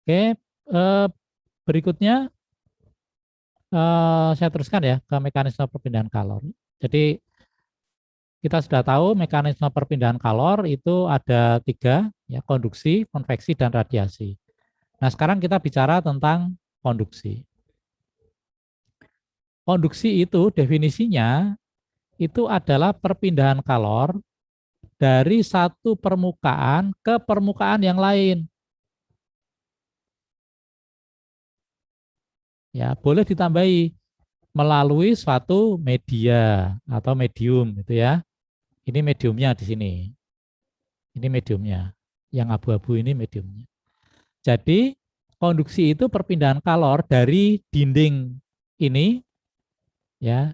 Oke, berikutnya saya teruskan ya ke mekanisme perpindahan kalor. Jadi kita sudah tahu mekanisme perpindahan kalor itu ada tiga, ya, konduksi, konveksi, dan radiasi. Nah, sekarang kita bicara tentang konduksi. Konduksi itu definisinya itu adalah perpindahan kalor dari satu permukaan ke permukaan yang lain. Ya, boleh ditambahi melalui suatu media atau medium gitu ya. Ini mediumnya di sini. Ini mediumnya. Yang abu-abu ini mediumnya. Jadi konduksi itu perpindahan kalor dari dinding ini, ya,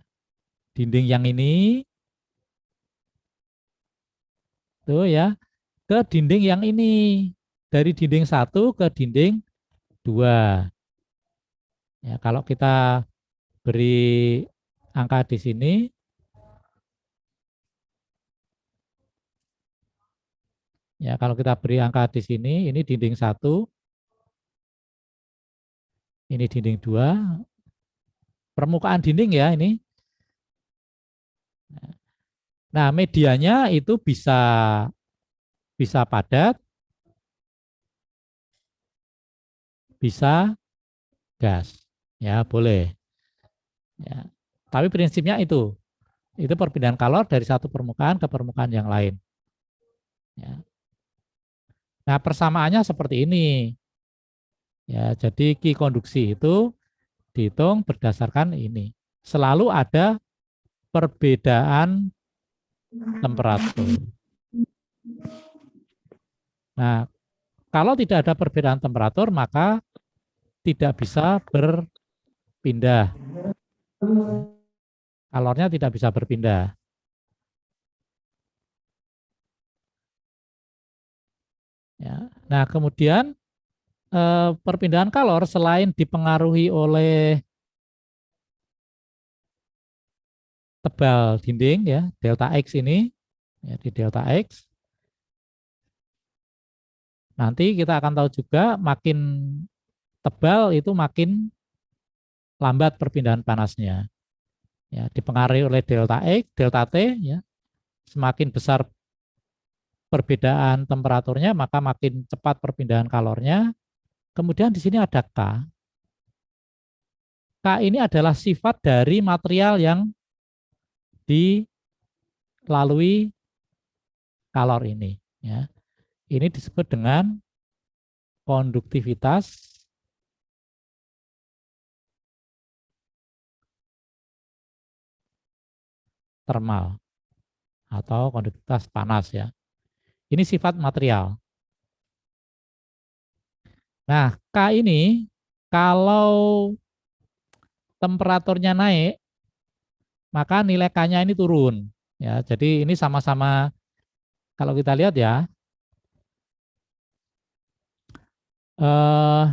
dinding yang ini tuh ya, ke dinding yang ini, dari dinding satu ke dinding dua. Ya, kalau kita beri angka di sini, ya, kalau kita beri angka di sini, ini dinding satu, ini dinding dua, permukaan dinding ya ini. Nah, medianya itu bisa bisa padat, bisa gas. Ya, boleh. Ya. Tapi prinsipnya itu perpindahan kalor dari satu permukaan ke permukaan yang lain. Ya. Nah, persamaannya seperti ini. Ya, jadi Ki konduksi itu dihitung berdasarkan ini. Selalu ada perbedaan temperatur. Nah, kalau tidak ada perbedaan temperatur, maka tidak bisa berpindah. Kalornya tidak bisa berpindah. Ya. Nah, kemudian perpindahan kalor selain dipengaruhi oleh tebal dinding ya, delta X ini, ya, di delta X, nanti kita akan tahu juga makin tebal itu makin lambat perpindahan panasnya. Ya, dipengaruhi oleh delta X, delta T, ya, semakin besar perbedaan temperaturnya maka makin cepat perpindahan kalornya. Kemudian di sini ada K. K ini adalah sifat dari material yang dilalui kalor ini. Ya. Ini disebut dengan konduktivitas termal atau konduktivitas panas ya. Ini sifat material. Nah, K ini kalau temperaturnya naik, maka nilai K-nya ini turun. Ya, jadi ini sama-sama kalau kita lihat ya, eh,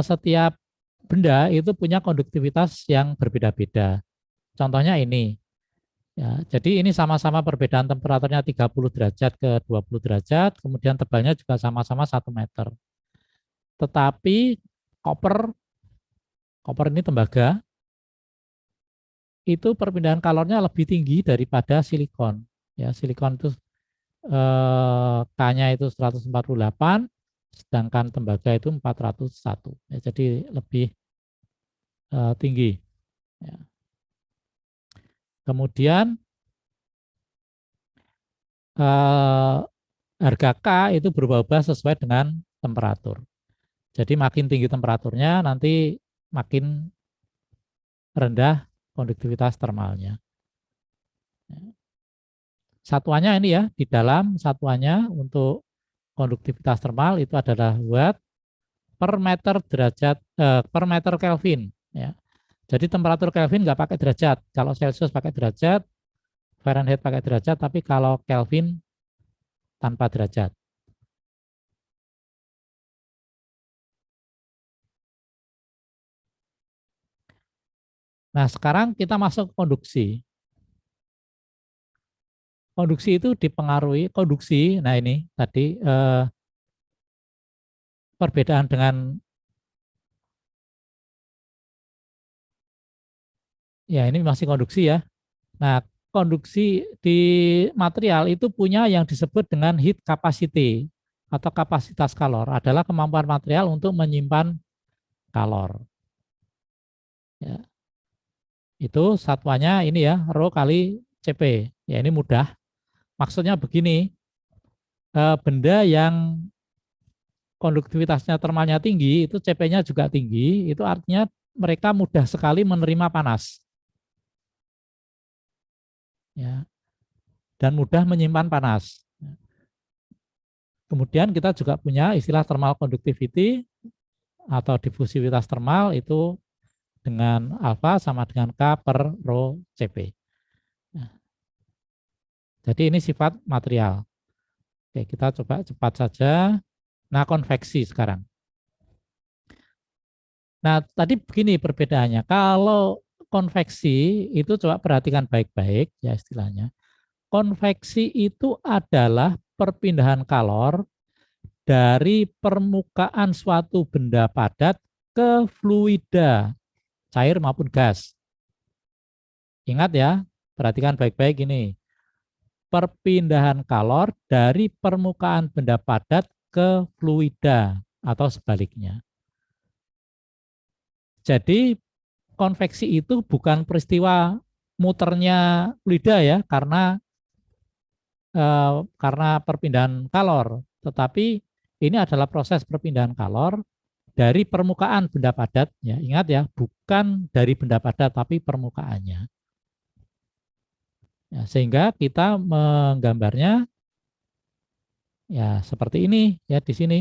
setiap benda itu punya konduktivitas yang berbeda-beda. Contohnya ini. Ya, jadi ini sama-sama perbedaan temperaturnya 30 derajat ke 20 derajat, kemudian tebalnya juga sama-sama 1 meter. Tetapi koper, koper ini tembaga, itu perpindahan kalornya lebih tinggi daripada silikon. Ya, silikon itu K-nya itu 148, sedangkan tembaga itu 401. Ya, jadi lebih tinggi. Ya. Kemudian eh, harga K itu berubah-ubah sesuai dengan temperatur. Jadi makin tinggi temperaturnya nanti makin rendah konduktivitas termalnya. Satuannya ini ya, di dalam satuannya untuk konduktivitas termal itu adalah watt per meter derajat per meter Kelvin ya. Jadi temperatur Kelvin nggak pakai derajat. Kalau Celcius pakai derajat, Fahrenheit pakai derajat, tapi kalau Kelvin tanpa derajat. Nah, sekarang kita masuk ke konduksi. Konduksi itu dipengaruhi konduksi. Nah, ini tadi perbedaan dengan ya ini masih konduksi ya. Nah, konduksi di material itu punya yang disebut dengan heat capacity atau kapasitas kalor adalah kemampuan material untuk menyimpan kalor. Ya, itu satuannya ini ya, rho kali Cp. Ya ini mudah. Maksudnya begini, benda yang konduktivitasnya termalnya tinggi, itu Cp-nya juga tinggi, itu artinya mereka mudah sekali menerima panas. Ya, dan mudah menyimpan panas. Kemudian kita juga punya istilah thermal conductivity atau difusivitas termal itu dengan alfa sama dengan K per rho Cp. Nah, jadi ini sifat material. Oke, kita coba cepat saja. Nah, konveksi sekarang. Nah, tadi begini perbedaannya. Kalau konveksi itu coba perhatikan baik-baik ya istilahnya. Konveksi itu adalah perpindahan kalor dari permukaan suatu benda padat ke fluida, cair maupun gas. Ingat ya, perhatikan baik-baik ini. Perpindahan kalor dari permukaan benda padat ke fluida atau sebaliknya. Jadi konveksi itu bukan peristiwa muternya fluida ya, karena perpindahan kalor, tetapi ini adalah proses perpindahan kalor dari permukaan benda padat, ya ingat ya, bukan dari benda padat tapi permukaannya. Ya, sehingga kita menggambarnya ya seperti ini ya di sini.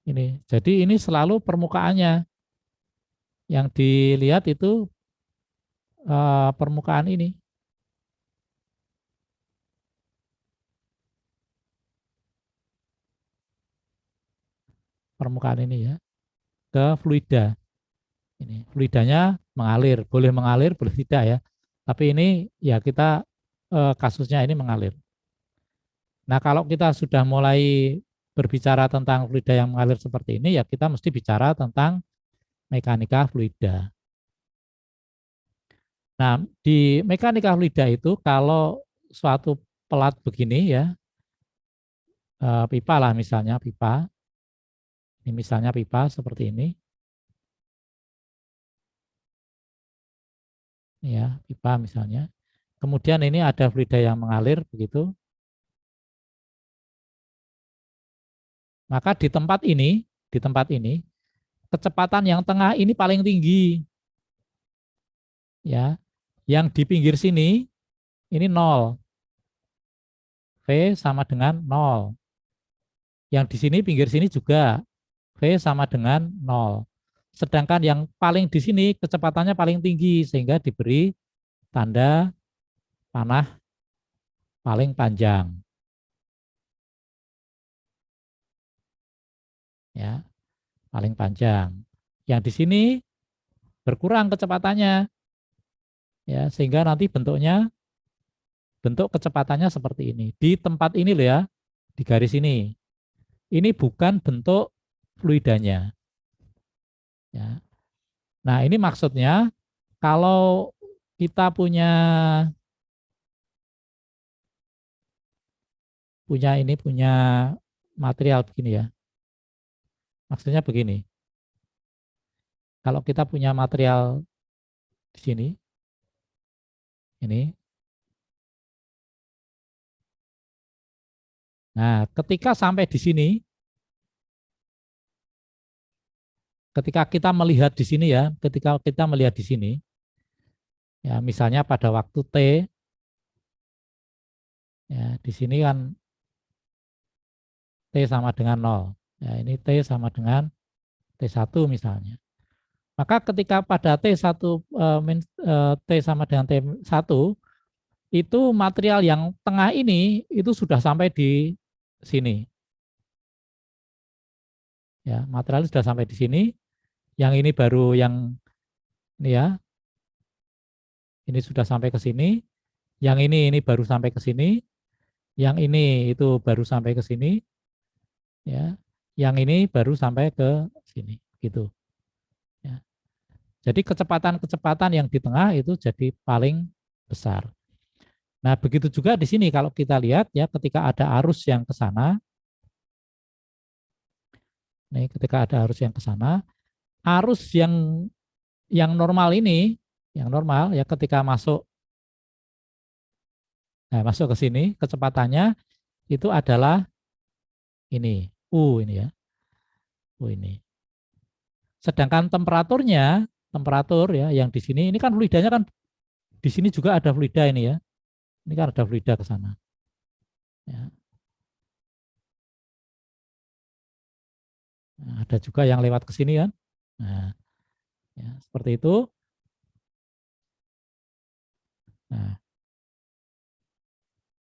Ini, jadi ini selalu permukaannya yang dilihat itu permukaan ini, permukaan ini ya ke fluida. Ini fluidanya mengalir, boleh tidak ya. Tapi ini ya kita kasusnya ini mengalir. Nah, kalau kita sudah mulai berbicara tentang fluida yang mengalir seperti ini, ya kita mesti bicara tentang mekanika fluida. Nah, di mekanika fluida itu kalau suatu pelat begini ya, pipa lah misalnya pipa, ini misalnya pipa seperti ini, ya pipa misalnya. Kemudian ini ada fluida yang mengalir begitu. Maka di tempat ini kecepatan yang tengah ini paling tinggi, ya. Yang di pinggir sini ini 0, V sama dengan 0. Yang di sini pinggir sini juga V sama dengan 0. Sedangkan yang paling di sini kecepatannya paling tinggi sehingga diberi tanda panah paling panjang. Ya, paling panjang. Yang di sini berkurang kecepatannya ya sehingga nanti bentuk kecepatannya seperti ini. Di tempat ini loh ya, di garis ini. Ini bukan bentuk fluidanya. Ya. Nah, ini maksudnya kalau kita punya material begini ya. Maksudnya begini. Kalau kita punya material di sini, ini. Nah, ketika sampai di sini, ketika kita melihat di sini ya, ketika kita melihat di sini, ya misalnya pada waktu T, ya di sini kan T sama dengan 0. Ya, ini T sama dengan T1 misalnya. Maka ketika pada T1 T sama dengan T1 itu material yang tengah ini itu sudah sampai di sini. Ya, material sudah sampai di sini. Yang ini baru yang Ini ya, ini sudah sampai ke sini. Yang ini baru sampai ke sini. Yang ini itu baru sampai ke sini. Ya, yang ini baru sampai ke sini. Gitu. Ya. Jadi kecepatan-kecepatan yang di tengah itu jadi paling besar. Nah, begitu juga di sini kalau kita lihat ya ketika ada arus yang ke sana, nih ketika ada arus yang ke sana, arus yang normal ini, yang normal ya ketika masuk masuk ke sini kecepatannya itu adalah ini, U ini ya, U ini. Sedangkan temperatur ya yang di sini ini kan fluidanya kan di sini juga ada fluida ini ya. Ini kan ada fluida ke sana. Ya. Nah, ada juga yang lewat ke sini kan. Nah, ya, seperti itu. Nah,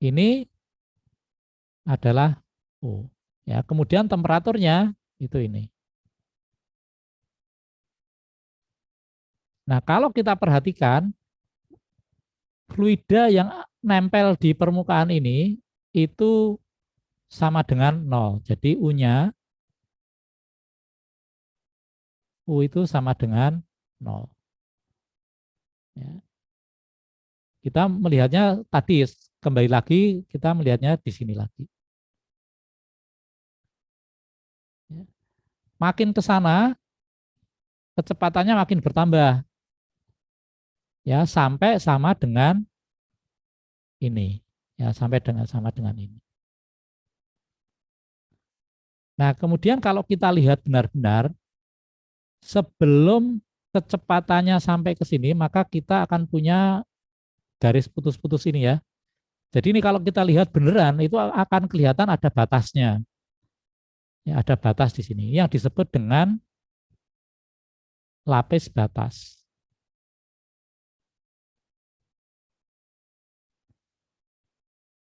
ini adalah U. Ya, kemudian temperaturnya itu ini. Nah, kalau kita perhatikan fluida yang nempel di permukaan ini itu sama dengan 0. Jadi U itu sama dengan 0. Ya. Kita melihatnya tadi, kembali lagi kita melihatnya di sini lagi. Ya. Makin ke sana, kecepatannya makin bertambah. Ya, sampai sama dengan ini. Ya, sampai dengan sama dengan ini. Nah, kemudian kalau kita lihat benar-benar, sebelum kecepatannya sampai ke sini, maka kita akan punya garis putus-putus ini ya. Jadi ini kalau kita lihat beneran, itu akan kelihatan ada batasnya. Ya, ada batas di sini yang disebut dengan lapis batas.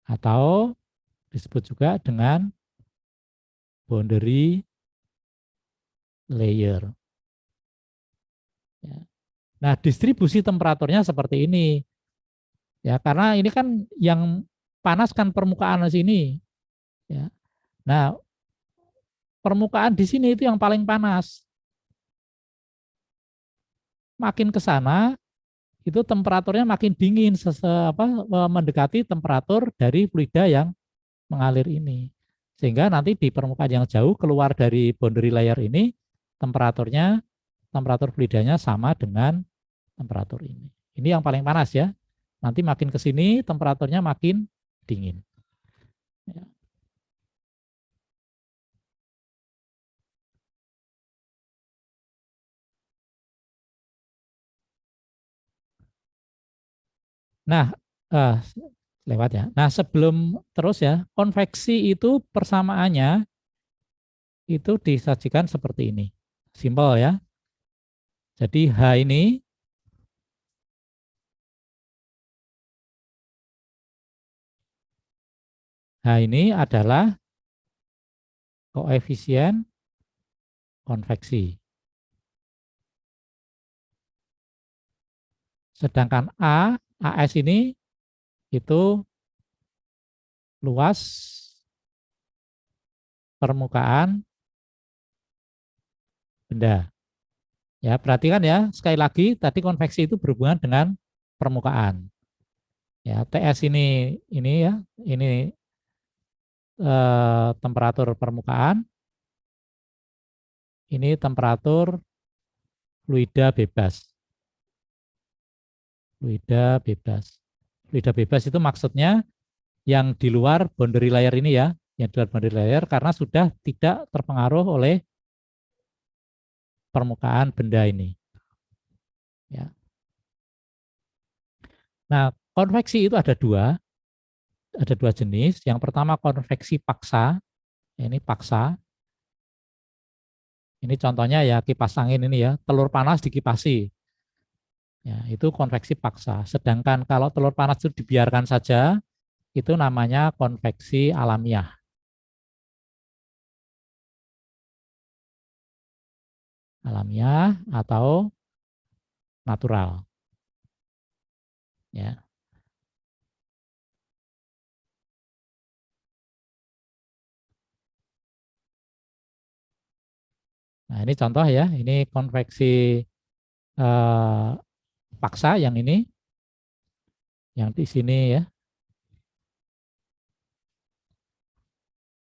Atau disebut juga dengan boundary layer. Ya. Nah, distribusi temperaturnya seperti ini. Ya, karena ini kan yang panas kan permukaan di sini. Ya. Nah, permukaan di sini itu yang paling panas. Makin ke sana, itu temperaturnya makin dingin, mendekati temperatur dari fluida yang mengalir ini. Sehingga nanti di permukaan yang jauh keluar dari boundary layer ini, temperatur fluidanya sama dengan temperatur ini. Ini yang paling panas ya. Nanti makin ke sini temperaturnya makin dingin. Ya. Nah, eh, lewat ya. Nah, sebelum terus ya, konveksi itu persamaannya itu disajikan seperti ini. Simpel ya. Jadi H ini adalah koefisien konveksi. Sedangkan AS ini itu luas permukaan benda. Ya, perhatikan ya, sekali lagi tadi konveksi itu berhubungan dengan permukaan. Ya, TS ini ya, ini temperatur permukaan, ini temperatur fluida bebas. Fluida bebas. Fluida bebas itu maksudnya yang di luar boundary layer ini ya, yang di luar boundary layer karena sudah tidak terpengaruh oleh permukaan benda ini. Ya. Nah, konveksi itu ada dua jenis. Yang pertama konveksi paksa, ini paksa. Ini contohnya ya kipas angin ini ya, telur panas dikipasi. Ya, itu konveksi paksa. Sedangkan kalau telur panas itu dibiarkan saja, itu namanya konveksi alamiah. Alamiah atau natural. Ya. Nah, ini contoh ya, ini konveksi paksa yang di sini ya.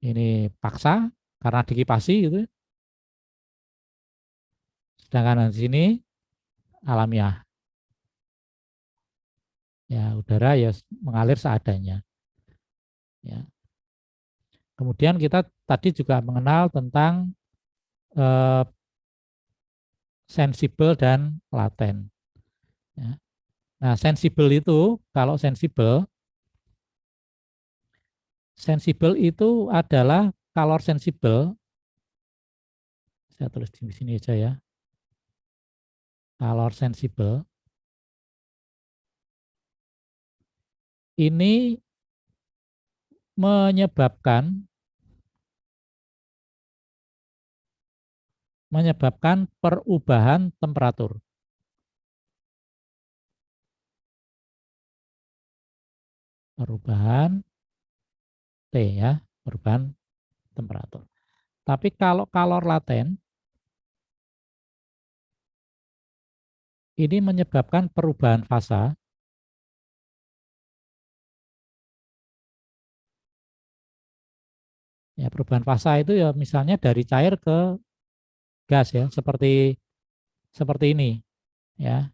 Ini paksa karena dikipasi gitu. Sedangkan di sini alamiah. Ya, udara ya mengalir seadanya. Ya. Kemudian kita tadi juga mengenal tentang eh, sensibel dan laten. Ya. Nah, sensibel itu kalau sensibel itu adalah kalor sensibel. Saya tulis di sini aja ya. Kalor sensibel ini menyebabkan perubahan temperatur. Perubahan T ya, perubahan temperatur. Tapi kalau kalor laten ini menyebabkan perubahan fasa. Ya, perubahan fasa itu ya misalnya dari cair ke gas ya, seperti ini ya.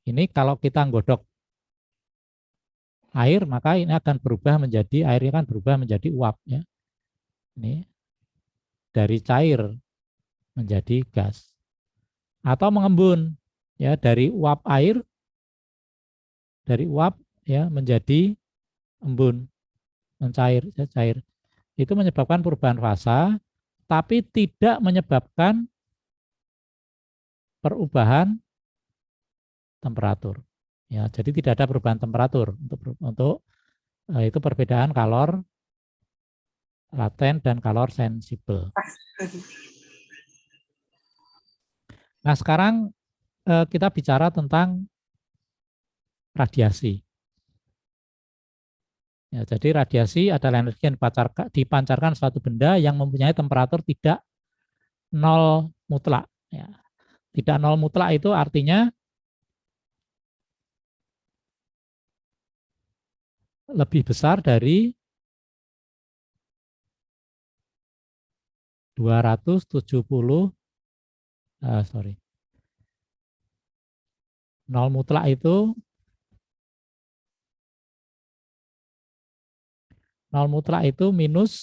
Ini kalau kita nggodok air maka ini akan berubah menjadi airnya akan berubah menjadi uap ya. Ini dari cair menjadi gas atau mengembun ya dari uap ya menjadi embun mencair ya, cair. Itu menyebabkan perubahan fasa tapi tidak menyebabkan perubahan temperatur. Ya, jadi tidak ada perubahan temperatur untuk itu perbedaan kalor laten dan kalor sensibel. Nah, sekarang kita bicara tentang radiasi. Ya, jadi radiasi adalah energi yang dipancarkan suatu benda yang mempunyai temperatur tidak nol mutlak. Ya. Tidak nol mutlak itu artinya lebih besar dari 270, sorry, nol mutlak itu minus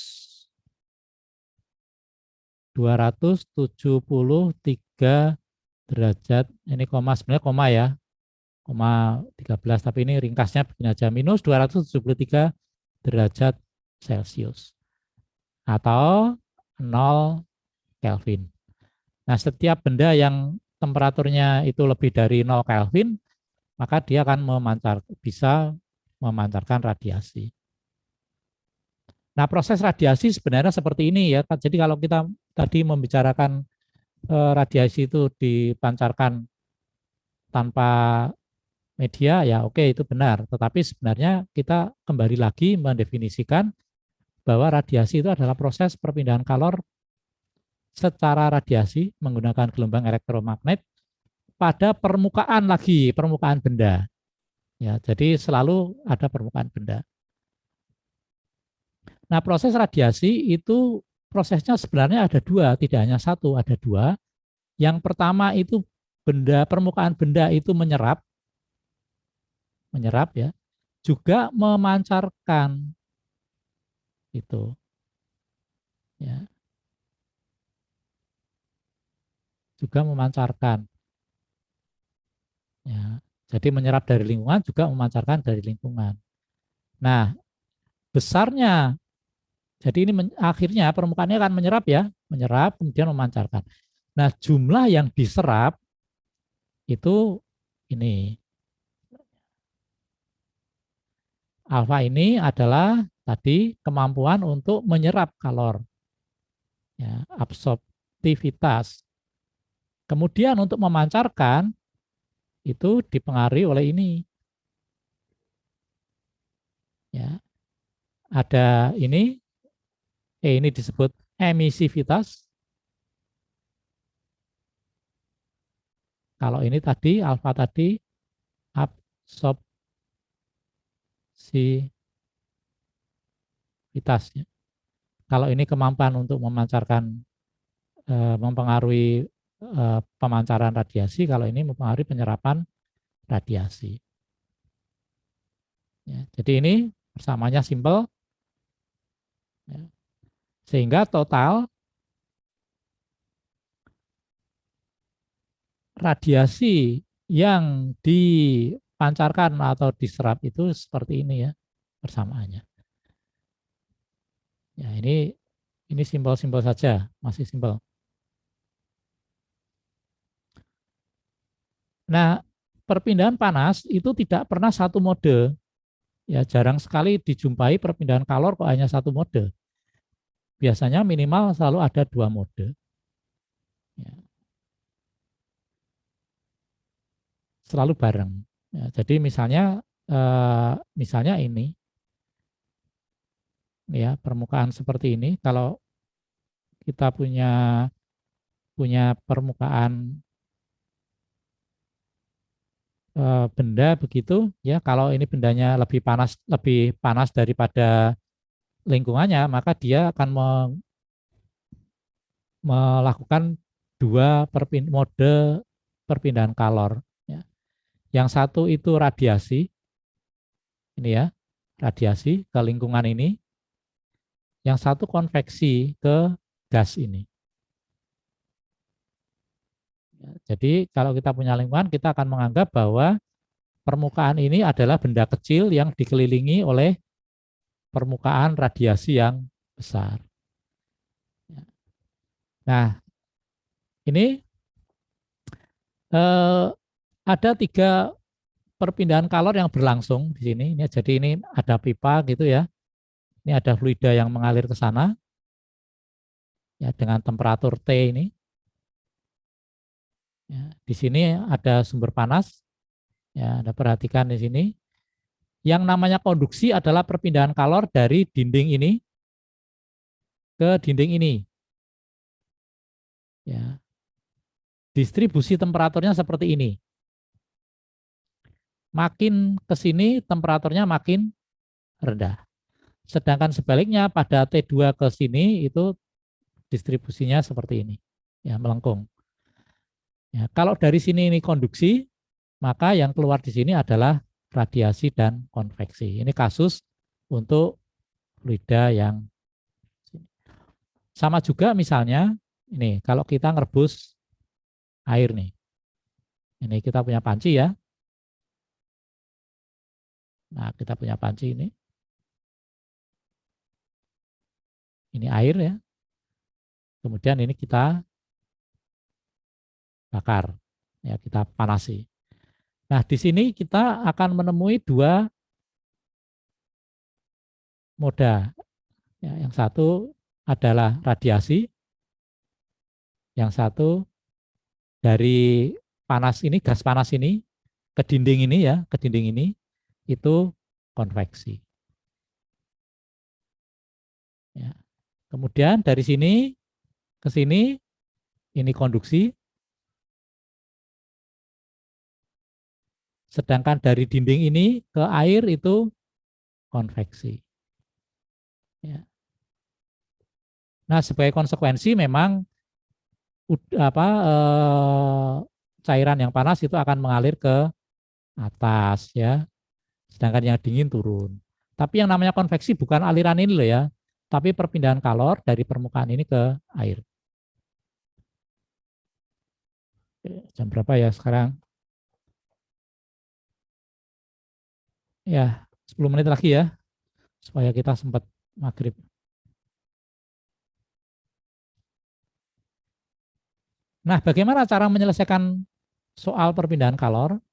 273 derajat. Ini koma, sebenarnya koma ya, koma 13, tapi ini ringkasnya begini aja, minus 273 derajat Celcius atau 0 Kelvin. Nah, setiap benda yang temperaturnya itu lebih dari 0 Kelvin, maka dia akan bisa memancarkan radiasi. Nah, proses radiasi sebenarnya seperti ini ya. Jadi kalau kita tadi membicarakan radiasi itu dipancarkan tanpa media, ya oke itu benar. Tetapi sebenarnya kita kembali lagi mendefinisikan bahwa radiasi itu adalah proses perpindahan kalor secara radiasi menggunakan gelombang elektromagnet pada permukaan benda. Ya, jadi selalu ada permukaan benda. Nah, proses radiasi itu prosesnya sebenarnya ada dua, tidak hanya satu, ada dua. Yang pertama itu permukaan benda itu menyerap ya, juga memancarkan itu. Ya, juga memancarkan. Ya, jadi menyerap dari lingkungan juga memancarkan dari lingkungan. Nah, besarnya, jadi ini akhirnya permukaannya akan menyerap kemudian memancarkan. Nah, jumlah yang diserap itu ini. Alfa ini adalah tadi kemampuan untuk menyerap kalor, ya, absorptivitas. Kemudian untuk memancarkan itu dipengaruhi oleh ini. Ya, ada ini, ini disebut emisivitas. Kalau ini tadi alfa tadi absorpsivitas. Ya. Kalau ini kemampuan untuk memancarkan, mempengaruhi pemancaran radiasi. Kalau ini mempengaruhi penyerapan radiasi. Ya, jadi ini persamanya simpel. Ya. Sehingga total radiasi yang dipancarkan atau diserap itu seperti ini ya persamaannya. Ya, ini simpel-simpel saja, masih simpel. Nah, perpindahan panas itu tidak pernah satu mode. Ya, jarang sekali dijumpai perpindahan kalor kok hanya satu mode. Biasanya minimal selalu ada dua mode. Ya, selalu bareng. Ya, jadi misalnya ini ya permukaan seperti ini. Kalau kita punya permukaan benda begitu ya, kalau ini bendanya lebih panas daripada lingkungannya, maka dia akan melakukan dua mode perpindahan kalor. Ya. Yang satu itu radiasi, ini ya, radiasi ke lingkungan ini. Yang satu konveksi ke gas ini. Ya, jadi kalau kita punya lingkungan, kita akan menganggap bahwa permukaan ini adalah benda kecil yang dikelilingi oleh permukaan radiasi yang besar. Nah, ini ada 3 perpindahan kalor yang berlangsung di sini. Jadi ini ada pipa gitu ya. Ini ada fluida yang mengalir ke sana ya dengan temperatur T ini. Ya, di sini ada sumber panas. Ya, Anda perhatikan di sini. Yang namanya konduksi adalah perpindahan kalor dari dinding ini ke dinding ini. Ya. Distribusi temperaturnya seperti ini. Makin ke sini temperaturnya makin rendah. Sedangkan sebaliknya pada T2 ke sini itu distribusinya seperti ini. Ya, melengkung. Ya, kalau dari sini ini konduksi, maka yang keluar di sini adalah radiasi dan konveksi. Ini kasus untuk fluida yang sama juga misalnya ini kalau kita ngerebus air nih. Ini kita punya panci ya. Nah, kita punya panci ini. Ini air ya. Kemudian ini kita bakar. Ya, kita panasi. Nah, di sini kita akan menemui 2 moda. Ya, yang satu adalah radiasi, yang satu dari panas ini, gas panas ini ke dinding ini ya, ke dinding ini itu konveksi. Ya. Kemudian dari sini ke sini ini konduksi, sedangkan dari dinding ini ke air itu konveksi. Ya. Nah, sebagai konsekuensi memang cairan yang panas itu akan mengalir ke atas ya, sedangkan yang dingin turun. Tapi yang namanya konveksi bukan aliran ini loh ya, tapi perpindahan kalor dari permukaan ini ke air. Jam berapa ya sekarang? Ya, 10 menit lagi ya, supaya kita sempat maghrib. Nah, bagaimana cara menyelesaikan soal perpindahan kalor?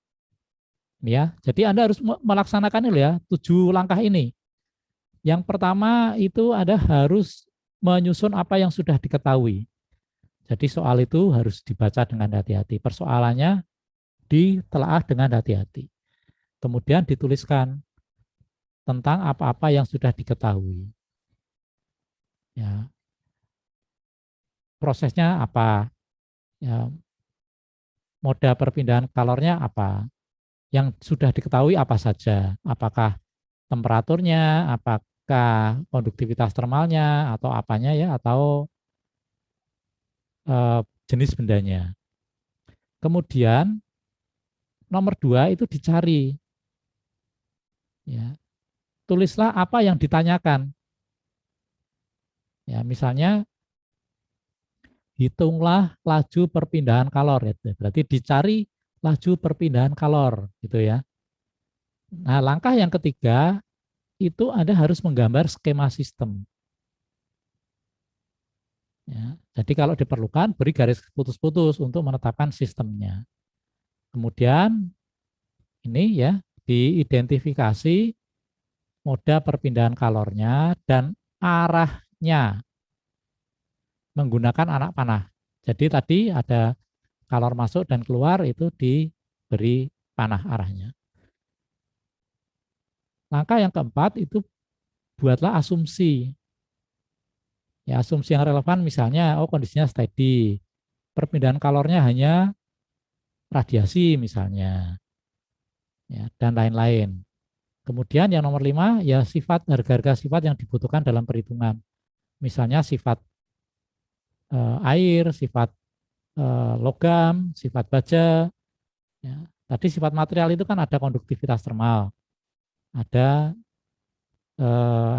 Ya, jadi Anda harus melaksanakan ini ya, 7 langkah ini. Yang pertama itu Anda harus menyusun apa yang sudah diketahui. Jadi soal itu harus dibaca dengan hati-hati. Persoalannya ditelaah dengan hati-hati. Kemudian dituliskan tentang apa-apa yang sudah diketahui. Ya, prosesnya apa? Ya, moda perpindahan kalornya apa? Yang sudah diketahui apa saja? Apakah temperaturnya, apakah konduktivitas termalnya, atau apanya ya, atau jenis bendanya. Kemudian nomor 2 itu dicari. Ya, tulislah apa yang ditanyakan. Ya, misalnya hitunglah laju perpindahan kalor. Gitu. Berarti dicari laju perpindahan kalor, gitu ya. Nah, langkah yang ketiga itu Anda harus menggambar skema sistem. Ya, jadi kalau diperlukan beri garis putus-putus untuk menetapkan sistemnya. Kemudian ini ya diidentifikasi moda perpindahan kalornya dan arahnya menggunakan anak panah. Jadi tadi ada kalor masuk dan keluar itu diberi panah arahnya. Langkah yang keempat itu buatlah asumsi. Ya, asumsi yang relevan misalnya, oh kondisinya steady, perpindahan kalornya hanya radiasi misalnya, ya, dan lain-lain. Kemudian yang nomor 5 ya sifat harga-harga sifat yang dibutuhkan dalam perhitungan. Misalnya sifat air, sifat logam, sifat baja. Ya. Tadi sifat material itu kan ada konduktivitas termal, ada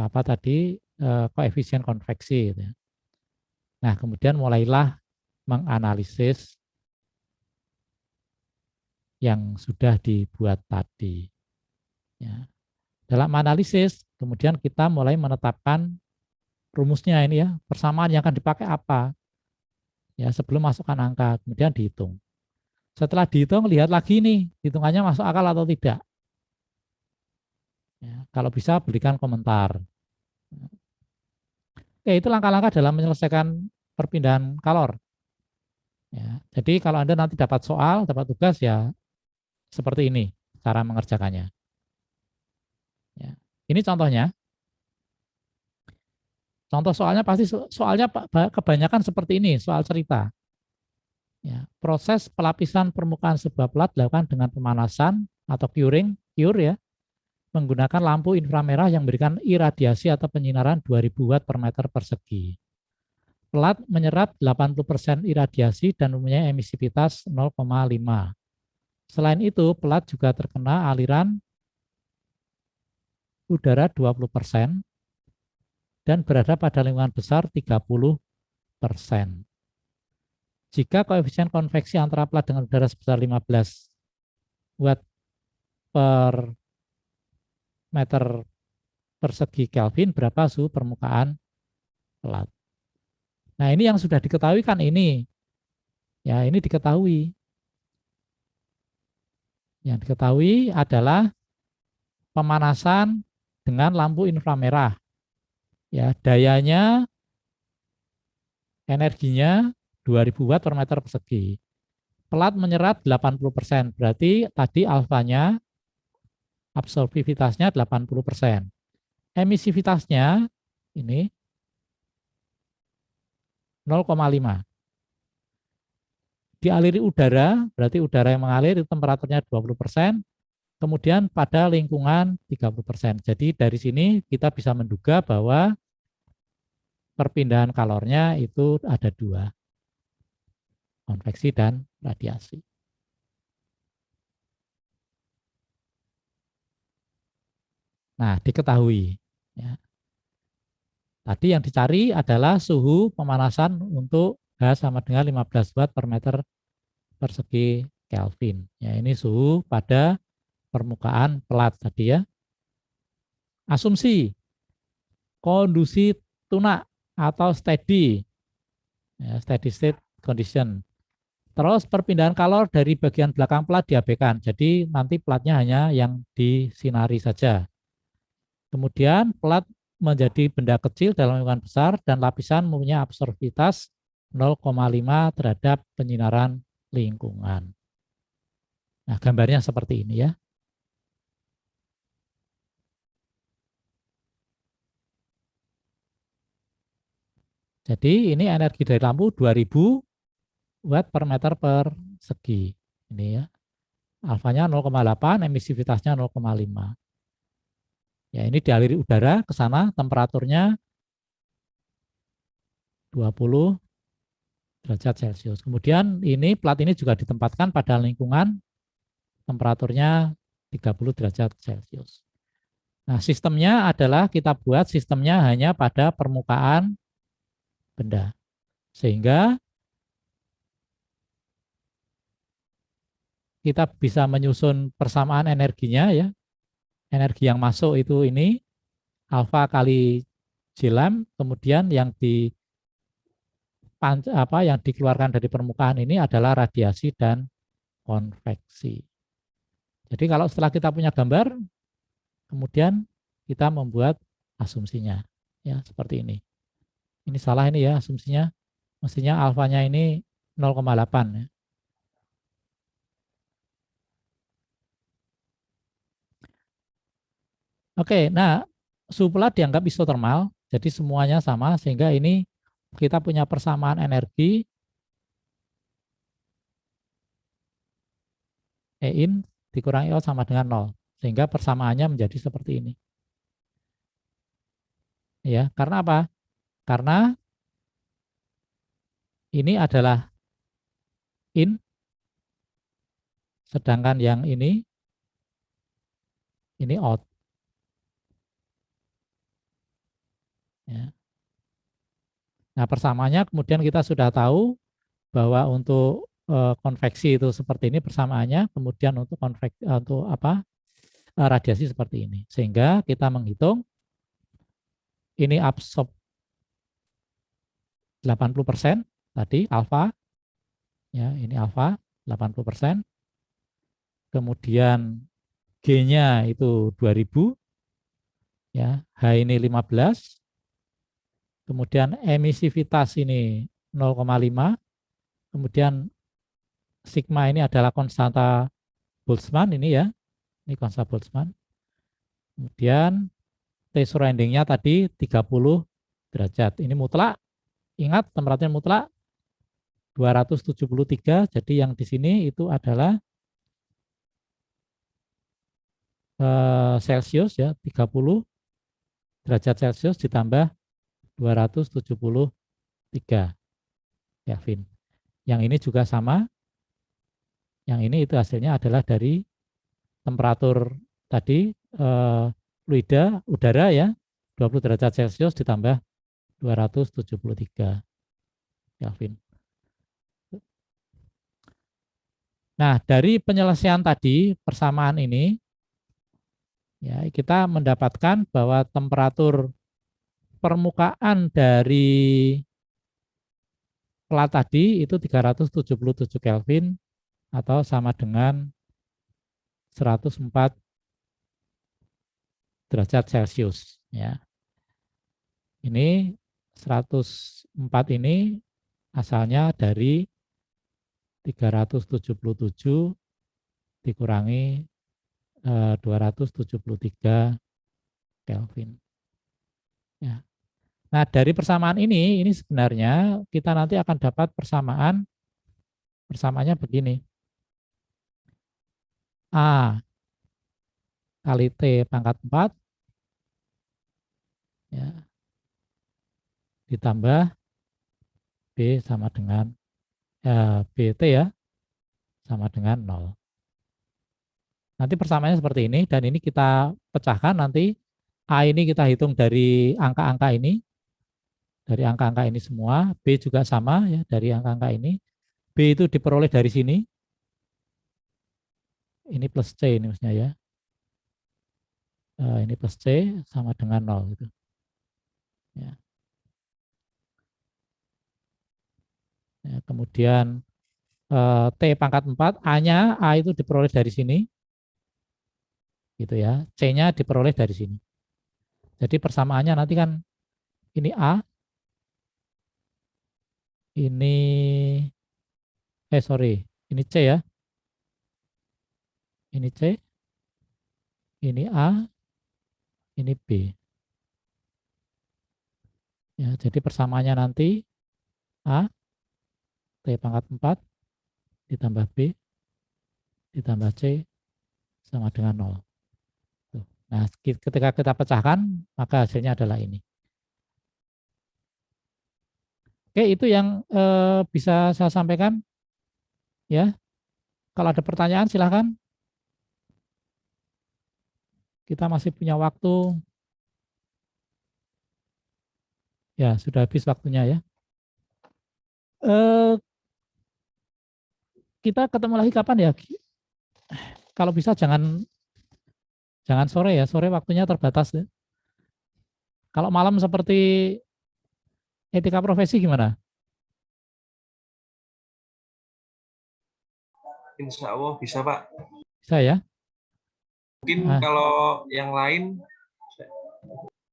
apa tadi koefisien konveksi. Gitu ya. Nah kemudian mulailah menganalisis yang sudah dibuat tadi. Ya. Dalam analisis kemudian kita mulai menetapkan rumusnya ini ya, persamaan yang akan dipakai apa. Ya sebelum masukkan angka, kemudian dihitung. Setelah dihitung, lihat lagi nih, hitungannya masuk akal atau tidak. Ya, kalau bisa, berikan komentar. Oke, itu langkah-langkah dalam menyelesaikan perpindahan kalor. Ya, jadi kalau Anda nanti dapat soal, dapat tugas, ya seperti ini cara mengerjakannya. Ya. Ini contohnya. Contoh soalnya pasti soalnya kebanyakan seperti ini, soal cerita. Ya, proses pelapisan permukaan sebuah plat dilakukan dengan pemanasan atau curing, cure ya, menggunakan lampu inframerah yang memberikan iradiasi atau penyinaran 2000 watt per meter persegi. Plat menyerap 80% iradiasi dan mempunyai emisivitas 0,5. Selain itu, plat juga terkena aliran udara 20% dan berada pada lingkungan besar 30%. Jika koefisien konveksi antara plat dengan udara sebesar 15 watt per meter persegi Kelvin, berapa suhu permukaan plat. Nah ini yang sudah diketahui kan ini. Ya ini diketahui. Yang diketahui adalah pemanasan dengan lampu inframerah. Ya, dayanya, energinya 2000 watt per meter persegi. Plat menyerap 80%, berarti tadi alfanya, absorbivitasnya 80%. Emisivitasnya ini 0,5. Dialiri udara, berarti udara yang mengalir itu temperaturnya 20%, kemudian pada lingkungan 30%. Jadi dari sini kita bisa menduga bahwa perpindahan kalornya itu ada dua, konveksi dan radiasi. Nah, diketahui. Ya. Tadi yang dicari adalah suhu pemanasan untuk H sama dengan 15 watt per meter persegi Kelvin. Ya, ini suhu pada permukaan plat tadi ya. Asumsi kondusi tunak atau steady, ya, steady state condition. Terus perpindahan kalor dari bagian belakang plat diabaikan, jadi nanti platnya hanya yang disinari saja. Kemudian plat menjadi benda kecil dalam lingkungan besar dan lapisan mempunyai absorbivitas 0,5 terhadap penyinaran lingkungan. Nah, gambarnya seperti ini ya. Jadi ini energi dari lampu 2000 watt per meter persegi. Ini ya. Alfanya 0,8, emisivitasnya 0,5. Ya, ini dialiri udara ke sana, temperaturnya 20 derajat Celcius. Kemudian ini plat ini juga ditempatkan pada lingkungan temperaturnya 30 derajat Celcius. Nah, sistemnya adalah kita buat sistemnya hanya pada permukaan benda. Sehingga kita bisa menyusun persamaan energinya ya. Energi yang masuk itu ini alfa kali J lam, kemudian yang dikeluarkan dari permukaan ini adalah radiasi dan konveksi. Jadi kalau setelah kita punya gambar, kemudian kita membuat asumsinya ya seperti ini. Ini salah ini ya asumsinya. Mestinya alfanya ini 0,8 ya. Oke, nah suhu plat dianggap isotermal, jadi semuanya sama sehingga ini kita punya persamaan energi E in dikurangi O sama dengan 0. Sehingga persamaannya menjadi seperti ini. Ya, karena apa? Karena ini adalah in, sedangkan yang ini out. Ya. Nah, persamaannya kemudian kita sudah tahu bahwa untuk konveksi itu seperti ini persamaannya, kemudian untuk untuk apa? Radiasi seperti ini. Sehingga kita menghitung ini absorb 80% tadi alfa, ya ini alfa 80%, kemudian G-nya itu 2000, ya H ini 15, kemudian emisivitas ini 0,5, kemudian sigma ini adalah konstanta Boltzmann ini ya, ini konstanta Boltzmann, kemudian T surroundingnya tadi 30 derajat, ini mutlak, ingat temperatur mutlak 273, jadi yang di sini itu adalah Celcius ya, 30 derajat Celcius ditambah 273 Kelvin. Yang ini juga sama, yang ini itu hasilnya adalah dari temperatur tadi fluida udara ya, 20 derajat Celcius ditambah 273 Kelvin. Nah, dari penyelesaian tadi, persamaan ini, ya kita mendapatkan bahwa temperatur permukaan dari plat tadi itu 377 Kelvin atau sama dengan 104 derajat Celcius ya. Ini 104 ini asalnya dari 377 dikurangi 273 Kelvin. Ya. Nah, dari persamaan ini sebenarnya kita nanti akan dapat persamaannya begini. A kali T pangkat 4 ya, ditambah B sama dengan BT ya sama dengan 0. Nanti persamaannya seperti ini dan ini kita pecahkan nanti A ini kita hitung dari angka-angka ini, dari angka-angka ini semua, B juga sama ya dari angka-angka ini. B itu diperoleh dari sini. Ini plus C ini maksudnya ya. Ini plus C sama dengan 0 gitu. Ya. Ya, kemudian T pangkat 4, A-nya A itu diperoleh dari sini. Gitu ya. C-nya diperoleh dari sini. Jadi persamaannya nanti kan ini A, ini sorry, ini C ya. Ini C, ini A, ini B. Ya, jadi persamaannya nanti A, T pangkat 4, ditambah B, ditambah C, sama dengan 0. Nah, ketika kita pecahkan, maka hasilnya adalah ini. Oke, itu yang bisa saya sampaikan. Ya, kalau ada pertanyaan silahkan. Kita masih punya waktu. Ya, sudah habis waktunya ya. Eh, kita ketemu lagi kapan ya? Kalau bisa jangan sore ya. Sore waktunya terbatas ya. Kalau malam seperti etika profesi gimana? Insya Allah bisa, Pak. Bisa ya? Mungkin Ah, kalau yang lain